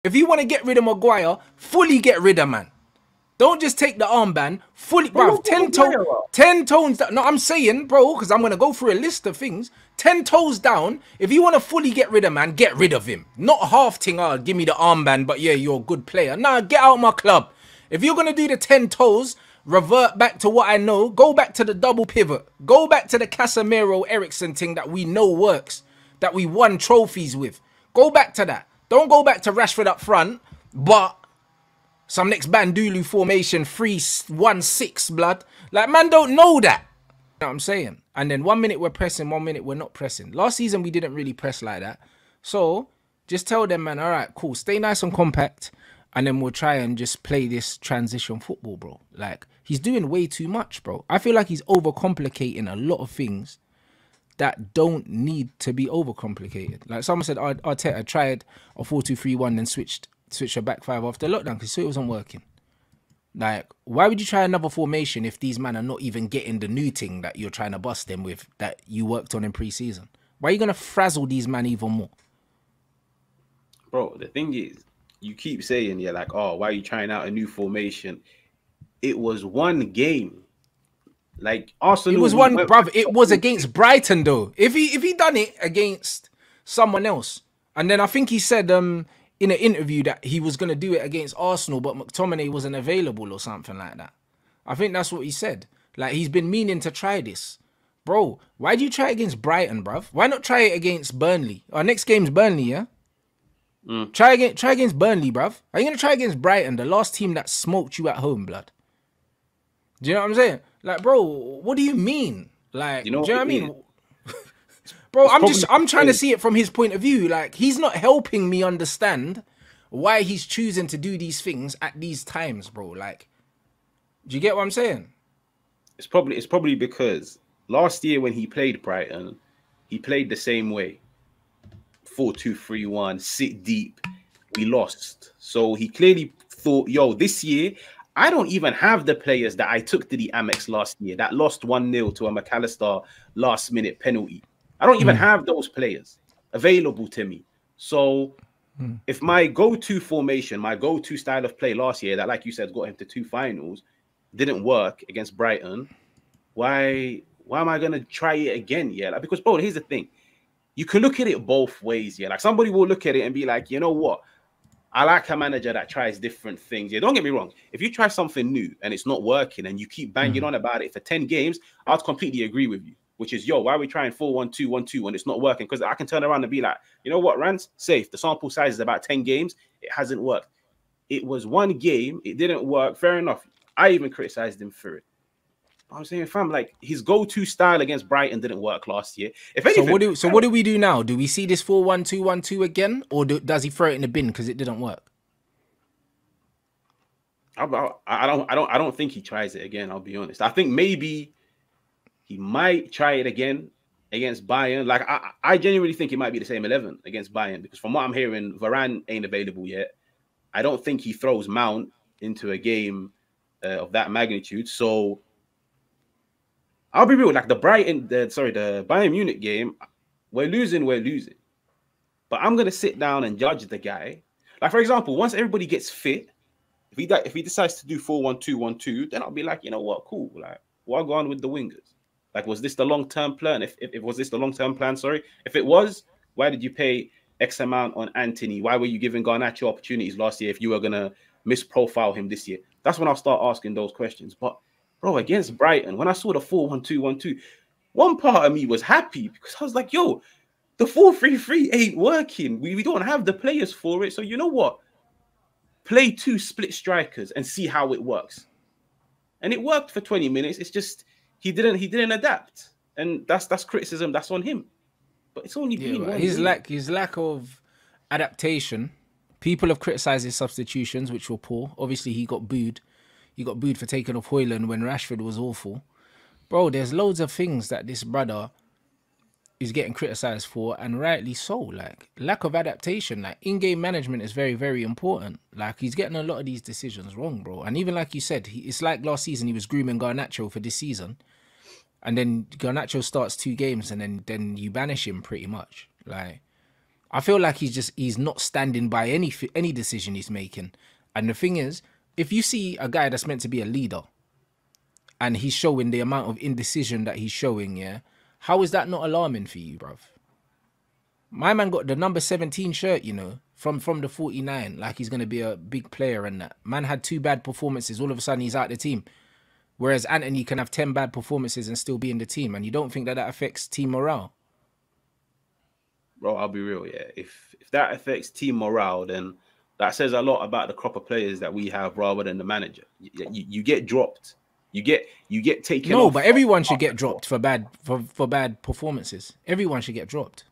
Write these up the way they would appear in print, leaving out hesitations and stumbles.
If you want to get rid of Maguire, fully get rid of man. Don't just take the armband, fully, bro. 10 tones down. No, I'm saying, bro, because I'm going to go through a list of things. 10 toes down. If you want to fully get rid of man, get rid of him. Not half thing, give me the armband, but yeah, you're a good player. Nah, get out of my club. If you're going to do the 10 toes, revert back to what I know. Go back to the double pivot. Go back to the Casemiro Ericsson thing that we know works. That we won trophies with. Go back to that. Don't go back to Rashford up front, but some next Bandulu formation, 3-1-6, blood. Like, man don't know that. You know what I'm saying? And then 1 minute we're pressing, 1 minute we're not pressing. Last season, we didn't really press like that. So, just tell them, man, all right, cool, stay nice and compact, and then we'll try and just play this transition football, bro. Like, he's doing way too much, bro. I feel like he's overcomplicating a lot of things that don't need to be overcomplicated. Like someone said, Arteta tried a 4-2-3-1 and switched a back five after lockdown because it wasn't working. Like, why would you try another formation if these men are not even getting the new thing that you're trying to bust them with that you worked on in pre-season? Why are you going to frazzle these men even more? Bro, the thing is, you keep saying, yeah, like, oh, why are you trying out a new formation? It was one game. Like Arsenal, it was one, bruv. It was against Brighton, though. If he done it against someone else, and then I think he said in an interview that he was gonna do it against Arsenal, but McTominay wasn't available or something like that. I think that's what he said. Like, he's been meaning to try this, bro. Why do you try it against Brighton, bruv? Why not try it against Burnley? Our next game's Burnley, yeah. Try against Burnley, bruv. Are you gonna try against Brighton, the last team that smoked you at home, blood? Do you know what I'm saying? Like, bro, what do you mean? Like, do you know what I mean? Bro, I'm trying to see it from his point of view. Like, he's not helping me understand why he's choosing to do these things at these times, bro. Like, do you get what I'm saying? It's probably because last year when he played Brighton, he played the same way. 4-2-3-1, sit deep. We lost. So he clearly thought, yo, this year, I don't even have the players that I took to the Amex last year that lost 1-0 to a McAllister last-minute penalty. I don't even have those players available to me. So if my go-to formation, my go-to style of play last year that, like you said, got him to 2 finals, didn't work against Brighton, why am I going to try it again? Yeah, like, because, bro, here's the thing. You can look at it both ways. Yeah, like somebody will look at it and be like, you know what? I like a manager that tries different things. Yeah, don't get me wrong. If you try something new and it's not working and you keep banging on about it for 10 games, I'd completely agree with you. Which is, yo, why are we trying 4-1-2-1-2 when it's not working? Because I can turn around and be like, you know what, Rants? Safe. The sample size is about 10 games. It hasn't worked. It was one game. It didn't work. Fair enough. I even criticized him for it. I'm saying, fam, like, his go-to style against Brighton didn't work last year. If anything, so what do we do now? Do we see this 4-1-2-1-2 again, or does he throw it in the bin because it didn't work? I don't think he tries it again. I'll be honest. I think maybe he might try it again against Bayern. Like, I genuinely think it might be the same 11 against Bayern, because from what I'm hearing, Varane ain't available yet. I don't think he throws Mount into a game of that magnitude. So I'll be real, like the Bayern Munich game, we're losing. But I'm gonna sit down and judge the guy. Like, for example, once everybody gets fit, if he decides to do 4-1-2-1-2, then I'll be like, you know what, cool. Like, what go on with the wingers? Like, was this the long-term plan? If was this the long-term plan? Sorry, if it was, why did you pay X amount on Anthony? Why were you giving Garnacho opportunities last year if you were gonna misprofile him this year? That's when I'll start asking those questions. But bro, against Brighton, when I saw the 4-1-2-1-2, one part of me was happy because I was like, yo, the 4-3-3 ain't working. We don't have the players for it. So you know what? Play 2 split strikers and see how it works. And it worked for 20 minutes. It's just he didn't adapt. And that's criticism. That's on him. But it's only been one his lack of adaptation. People have criticised his substitutions, which were poor. Obviously, he got booed. He got booed for taking off Højlund when Rashford was awful. Bro, there's loads of things that this brother is getting criticised for, and rightly so. Like, lack of adaptation. Like, in-game management is very, very important. Like, he's getting a lot of these decisions wrong, bro. And even like you said, it's like last season he was grooming Garnacho for this season. And then Garnacho starts 2 games and then you banish him pretty much. Like, I feel like he's not standing by any decision he's making. And the thing is, if you see a guy that's meant to be a leader and he's showing the amount of indecision that he's showing, yeah, how is that not alarming for you, bruv? My man got the number 17 shirt, you know, from the 49, like he's going to be a big player and that. Man had 2 bad performances. All of a sudden, he's out the team. Whereas Anthony can have 10 bad performances and still be in the team. And you don't think that affects team morale? Bro, I'll be real, yeah. If that affects team morale, then that says a lot about the crop of players that we have rather than the manager. You get dropped. You get taken off. No, but everyone should get dropped for bad performances. Everyone should get dropped.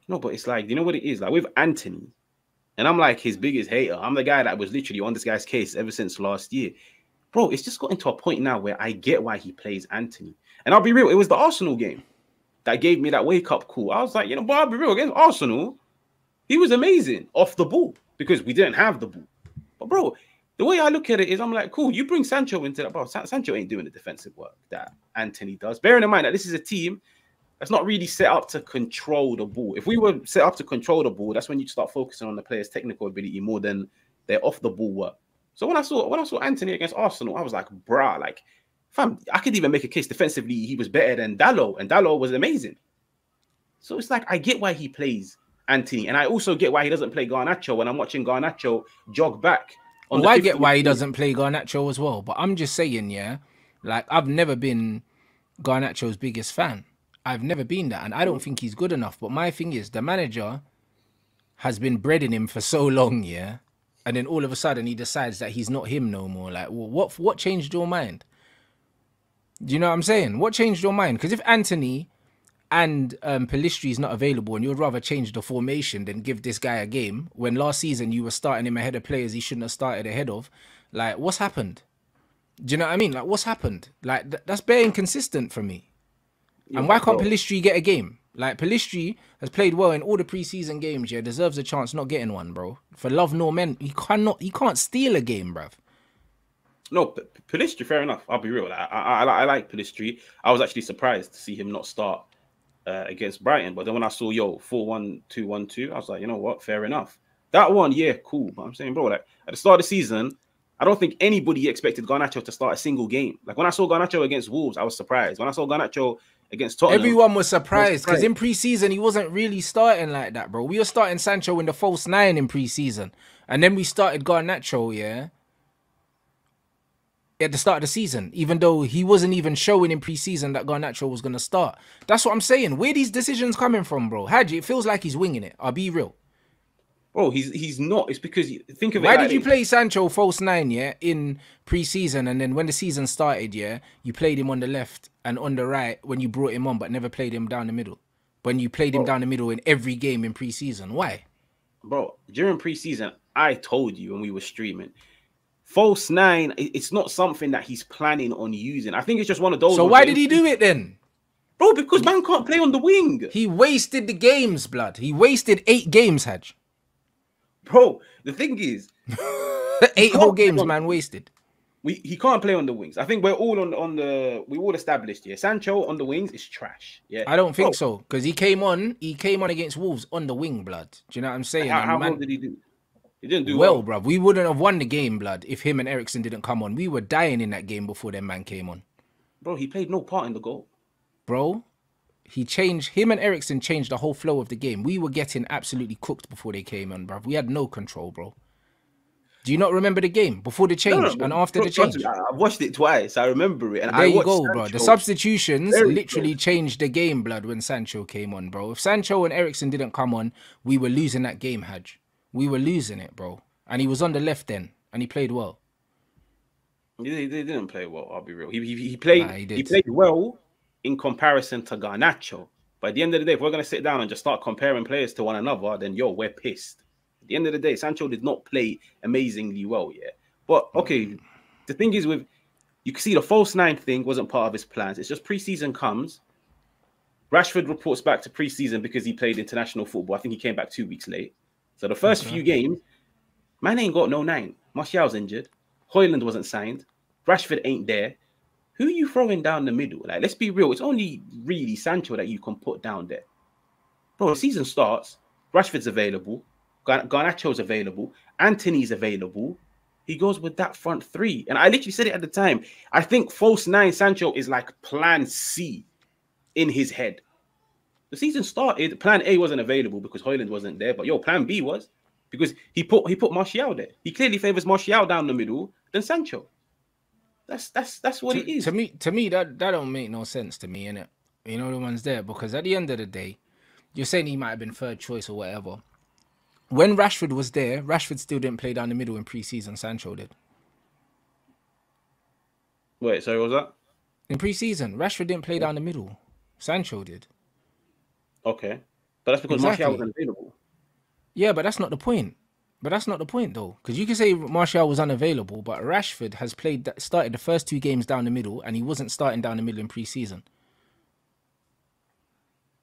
No, but it's like, you know what it is? Like with Anthony, and I'm like his biggest hater. I'm the guy that was literally on this guy's case ever since last year. Bro, it's just gotten to a point now where I get why he plays Anthony. And I'll be real, it was the Arsenal game that gave me that wake-up call. I was like, you know, but I'll be real, against Arsenal, he was amazing off the ball because we didn't have the ball. But bro, the way I look at it is I'm like, cool, you bring Sancho into that. Bro, Sancho ain't doing the defensive work that Anthony does. Bearing in mind that this is a team that's not really set up to control the ball. If we were set up to control the ball, that's when you start focusing on the player's technical ability more than their off-the-ball work. So when I saw Anthony against Arsenal, I was like, bruh, like, fam, I could even make a case defensively he was better than Dalot, and Dalot was amazing. So it's like, I get why he plays Anthony, and I also get why he doesn't play Garnacho when I'm watching Garnacho jog back. Well, I get why he doesn't play Garnacho as well, but I'm just saying, yeah, like, I've never been Garnacho's biggest fan. I've never been that, and I don't think he's good enough. But my thing is, the manager has been breading him for so long, yeah, and then all of a sudden he decides that he's not him no more. Like, well, what changed your mind? Do you know what I'm saying? What changed your mind? Because if Anthony and Pelistri is not available and you'd rather change the formation than give this guy a game, when last season you were starting him ahead of players he shouldn't have started ahead of, like, what's happened? Do you know what I mean? Like, what's happened? Like, that's very inconsistent for me. And why can't Pelistri get a game? Like, Pelistri has played well in all the preseason games, yeah, deserves a chance not getting one, bro. For love nor men, he can't steal a game, bruv. No, Pelistri, fair enough. I'll be real. I like Pelistri. I was actually surprised to see him not start against Brighton. But then when I saw, 4-1-2-1-2, I was like, you know what? Fair enough. That one, yeah, cool. But I'm saying, bro, like, at the start of the season, I don't think anybody expected Garnacho to start a single game. Like, when I saw Garnacho against Wolves, I was surprised. When I saw Garnacho against Tottenham, everyone was surprised because in pre-season he wasn't really starting like that, bro. We were starting Sancho in the false 9 in pre-season, and then we started Garnacho, yeah, at the start of the season, even though he wasn't even showing in pre-season that Garnacho was gonna start. That's what I'm saying. Where these decisions coming from, bro? Haji, it feels like he's winging it. I'll be real. Bro, he's not. It's because think of it. Why did you play Sancho false 9, yeah, in pre-season, and then when the season started, yeah, you played him on the left and on the right when you brought him on, but never played him down the middle? When you played him down the middle in every game in pre-season, why? Bro, during pre-season, I told you when we were streaming, false 9, it's not something that he's planning on using. I think it's just one of those. So why did he do it then? Bro, because man can't play on the wing. He wasted the games, blood. He wasted 8 games, Haj. Bro, the thing is, 8 whole games, man, wasted. He can't play on the wings. I think we're all we all established here. Sancho on the wings is trash. Yeah, I don't think so, because he came on against Wolves on the wing, blood. Do you know what I'm saying? How well did he do? He didn't do well, bruv. We wouldn't have won the game, blood, if him and Eriksen didn't come on. We were dying in that game before their man came on. Bro, he played no part in the goal. Bro, him and Eriksen changed the whole flow of the game. We were getting absolutely cooked before they came on, bruv. We had no control, bro. Do you not remember the game before the change and after the change? I've watched it twice. I remember it. And there you go, bro. The substitutions literally changed the game, blood, when Sancho came on, bro. If Sancho and Eriksen didn't come on, we were losing that game, Haj. We were losing it, bro. And he was on the left then, and he played well. He didn't play well, I'll be real. He played well in comparison to Garnacho. But at the end of the day, if we're going to sit down and just start comparing players to one another, then, we're pissed. At the end of the day, Sancho did not play amazingly well, yeah. But, okay, the thing is you can see the false 9 thing wasn't part of his plans. It's just preseason comes. Rashford reports back to preseason because he played international football. I think he came back 2 weeks late. So the first few games, man ain't got no 9. Martial's injured. Højlund wasn't signed. Rashford ain't there. Who are you throwing down the middle? Like, let's be real. It's only really Sancho that you can put down there. Bro, the season starts. Rashford's available, Garnacho's available, Anthony's available. He goes with that front three. And I literally said it at the time. I think false nine Sancho is like plan C in his head. The season started, plan A wasn't available because Højlund wasn't there, but plan B was because he put Martial there. He clearly favors Martial down the middle than Sancho. That's what it is. To me, that don't make no sense to me, innit? You know the ones there, because at the end of the day, you're saying he might have been third choice or whatever. When Rashford was there, Rashford still didn't play down the middle in pre-season. Sancho did. Wait, sorry, what was that? In pre-season, Rashford didn't play down the middle. Sancho did. Okay. But that's because Martial wasn't available. Yeah, but that's not the point. But that's not the point, though. Because you can say Martial was unavailable, but Rashford has started the first 2 games down the middle, and he wasn't starting down the middle in pre-season.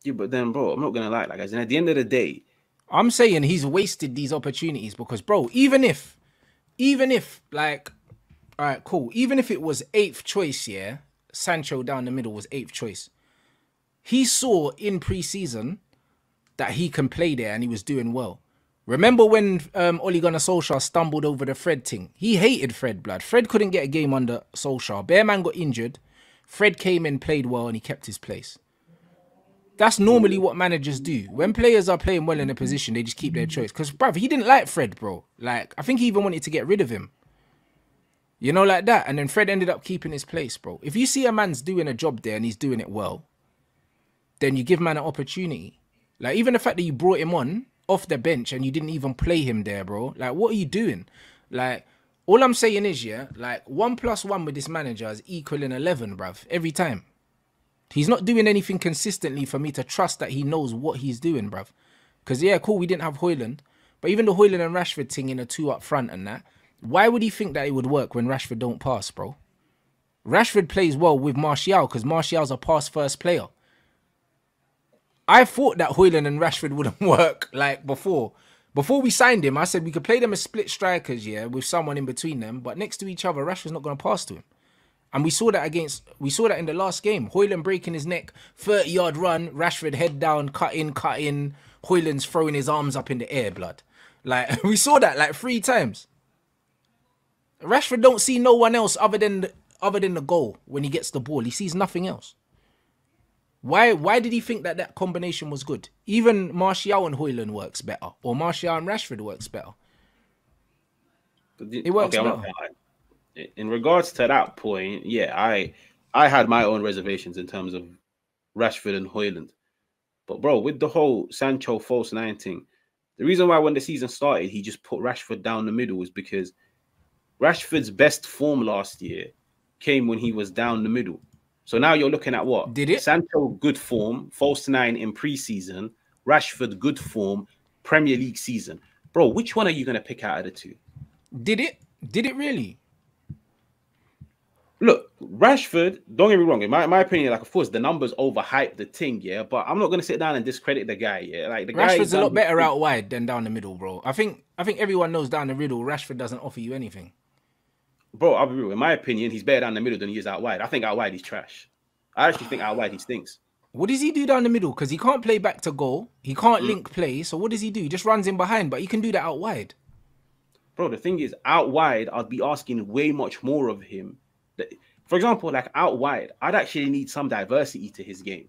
Yeah, but then, bro, I'm not going to lie, guys. And at the end of the day, I'm saying he's wasted these opportunities because, bro, even if, like, all right, cool. Even if it was 8th choice, yeah, Sancho down the middle was 8th choice. He saw in pre-season that he can play there and he was doing well. Remember when Ole Gunnar Solskjaer stumbled over the Fred thing? He hated Fred, blood. Fred couldn't get a game under Solskjaer. Bearman got injured. Fred came in, played well, and he kept his place. That's normally what managers do. When players are playing well in a position, they just keep their choice. Because, bruv, he didn't like Fred, bro. Like, I think he even wanted to get rid of him. You know, like that. And then Fred ended up keeping his place, bro. If you see a man's doing a job there and he's doing it well, then you give man an opportunity. Like, even the fact that you brought him on off the bench and you didn't even play him there, bro. Like, what are you doing? Like, all I'm saying is, yeah, like, 1 + 1 with this manager is equaling 11, bruv. Every time. He's not doing anything consistently for me to trust that he knows what he's doing, bruv. Because, yeah, cool, we didn't have Højlund. But even the Højlund and Rashford thing in a 2 up front and that, why would he think that it would work when Rashford don't pass, bro? Rashford plays well with Martial because Martial's a pass-first player. I thought that Højlund and Rashford wouldn't work, like, before. Before we signed him, I said we could play them as split strikers, yeah, with someone in between them. But next to each other, Rashford's not going to pass to him. And we saw that in the last game. Højlund breaking his neck, 30-yard run, Rashford head down, cut in. Højlund's throwing his arms up in the air, blood. Like, we saw that like 3 times. Rashford don't see no one else other than the goal when he gets the ball. He sees nothing else. Why did he think that combination was good? Even Martial and Højlund works better, or Martial and Rashford works better. It works better. In regards to that point, yeah, I had my own reservations in terms of Rashford and Højlund. But, bro, with the whole Sancho false 9 thing, the reason why when the season started, he just put Rashford down the middle was because Rashford's best form last year came when he was down the middle. So now you're looking at what? Did it? Sancho, good form, false 9 in pre-season, Rashford, good form, Premier League season. Bro, which one are you going to pick out of the 2? Did it? Did it really? Look, Rashford, don't get me wrong, in my opinion, like, of course, the numbers overhype the thing, yeah, but I'm not going to sit down and discredit the guy, yeah. Like, the Rashford's a lot better out wide than down the middle, bro. I think everyone knows down the middle, Rashford doesn't offer you anything. Bro, I'll be real. In my opinion, he's better down the middle than he is out wide. I think out wide he's trash. I actually think out wide he stinks. What does he do down the middle? Because he can't play back to goal. He can't link play. So what does he do? He just runs in behind, but he can do that out wide. Bro, the thing is, out wide, I'd be asking way much more of him. For example, like out wide, I'd actually need some diversity to his game.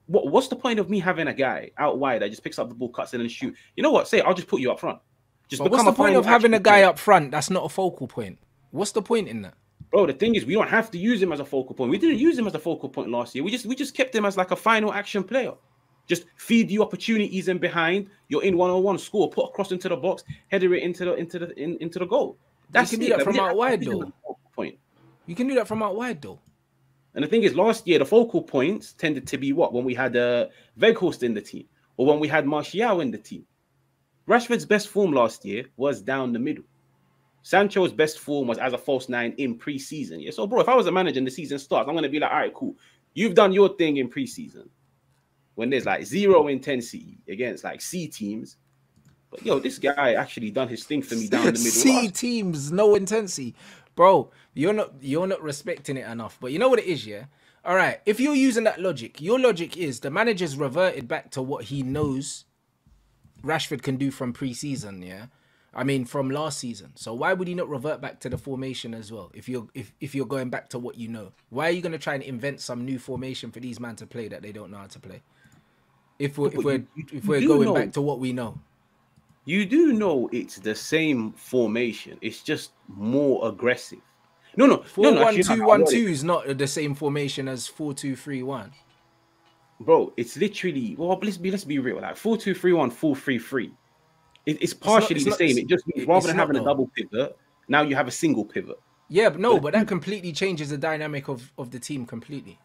What's the point of me having a guy out wide that just picks up the ball, cuts in and shoot? You know what? Say, I'll just put you up front. Just what's the point of having a guy up front that's not a focal point? What's the point in that? Bro, the thing is, we don't have to use him as a focal point. We didn't use him as a focal point last year. We just kept him as like a final action player. Just feed you opportunities in behind. You're in 1-on-1, score, put a cross into the box, header it into the goal. That's you can do that from out wide though. Point. You can do that from out wide though. And the thing is, last year the focal points tended to be what? When we had Weghorst in the team, or when we had Martial in the team. Rashford's best form last year was down the middle. Sancho's best form was as a false 9 in pre-season. Yeah, so bro, if I was a manager and the season starts, I'm gonna be like, all right, cool. You've done your thing in pre-season when there's like 0 intensity against like C teams. But yo, this guy actually done his thing for me down the middle. C teams, no intensity, bro. You're not respecting it enough. But you know what it is, yeah. All right, if you're using that logic, your logic is the manager's reverted back to what he knows Rashford can do from pre-season, yeah? I mean, from last season. So why would he not revert back to the formation as well? If you're going back to what you know, why are you going to try and invent some new formation for these men to play that they don't know how to play? If we're going back to what we know, you do know it's the same formation. It's just more aggressive. No. 4-1-2-1-2 is not the same formation as 4-2-3-1. Bro, it's literally, well, let's be real. Like 4-2-3-1, 4-3-3. It's partially the same. It just means rather than having a double pivot, now you have a single pivot. Yeah, but that completely changes the dynamic of the team completely.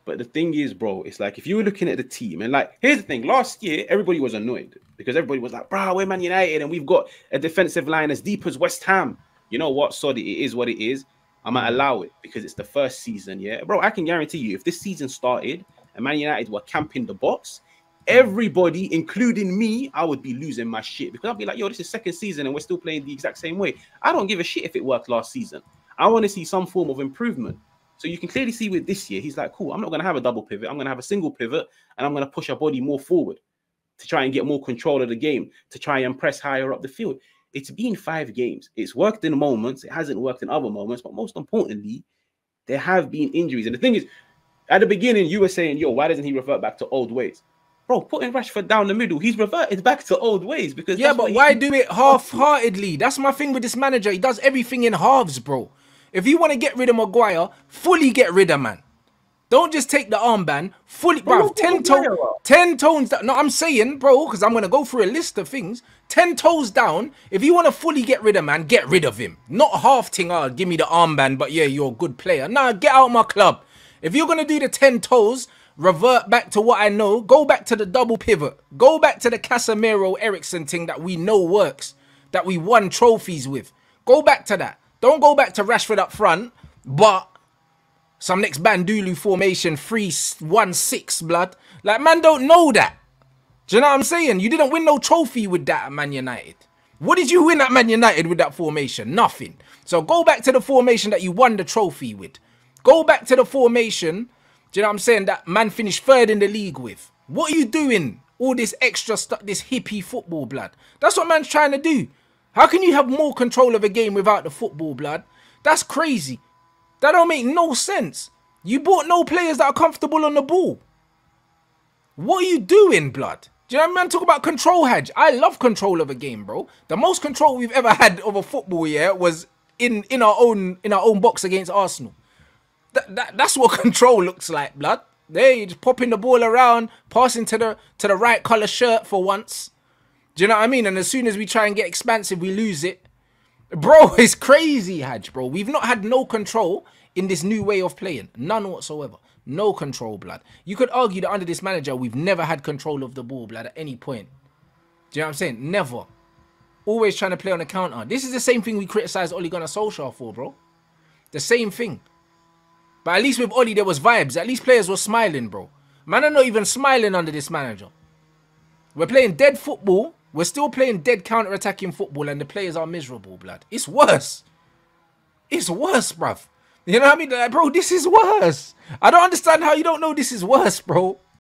But the thing is, bro, it's like if you were looking at the team and like, here's the thing. Last year, everybody was annoyed because everybody was like, bro, we're Man United and we've got a defensive line as deep as West Ham. You know what? Sorry, it is what it is. I might allow it because it's the first season, yeah? Bro, I can guarantee you, if this season started and Man United were camping the box, everybody, including me, I would be losing my shit because I'd be like, yo, this is second season and we're still playing the exact same way. I don't give a shit if it worked last season. I want to see some form of improvement. So you can clearly see with this year, he's like, cool, I'm not going to have a double pivot. I'm going to have a single pivot and I'm going to push our body more forward to try and get more control of the game, to try and press higher up the field. It's been 5 games. It's worked in moments. It hasn't worked in other moments. But most importantly, there have been injuries. And the thing is, at the beginning, you were saying, yo, why doesn't he revert back to old ways? Bro, putting Rashford down the middle, he's reverted back to old ways. Because yeah, but why do it half-heartedly? That's my thing with this manager. He does everything in halves, bro. If you want to get rid of Maguire, fully get rid of, man. Don't just take the armband, fully, bro. 10 tones down. No, I'm saying, bro, because I'm going to go through a list of things. 10 toes down. If you want to fully get rid of, man, get rid of him. Not half thing, give me the armband, but yeah, you're a good player. Nah, get out of my club. If you're going to do the 10 toes, revert back to what I know. Go back to the double pivot. Go back to the Casemiro Ericsson thing that we know works, that we won trophies with. Go back to that. Don't go back to Rashford up front, but some next Bandulu formation, 3-1-6, blood. Like, man, don't know that. Do you know what I'm saying? You didn't win no trophy with that at Man United. What did you win at Man United with that formation? Nothing. So go back to the formation that you won the trophy with. Go back to the formation, do you know what I'm saying, that man finished 3rd in the league with. What are you doing? All this extra stuff, this hippie football, blood. That's what man's trying to do. How can you have more control of a game without the football, blood? That's crazy. That don't make no sense. You bought no players that are comfortable on the ball. What are you doing, blood? Do you know what man talk about control, Haj? I love control of a game, bro. The most control we've ever had of a football, yeah, was in our own box against Arsenal. That's what control looks like, blood. There, you just popping the ball around, passing to the right colour shirt for once. Do you know what I mean? And as soon as we try and get expansive, we lose it. Bro, it's crazy, Haj, bro. We've not had no control in this new way of playing. None whatsoever. No control, blood. You could argue that under this manager, we've never had control of the ball, blood, at any point. Do you know what I'm saying? Never. Always trying to play on the counter. This is the same thing we criticise Ole Gunnar Solskjaer for, bro. The same thing. But at least with Ole, there was vibes. At least players were smiling, bro. Man are not even smiling under this manager. We're playing dead football. We're still playing dead counter-attacking football and the players are miserable, blood. It's worse. It's worse, bruv. You know what I mean? Like, bro, this is worse. I don't understand how you don't know this is worse, bro.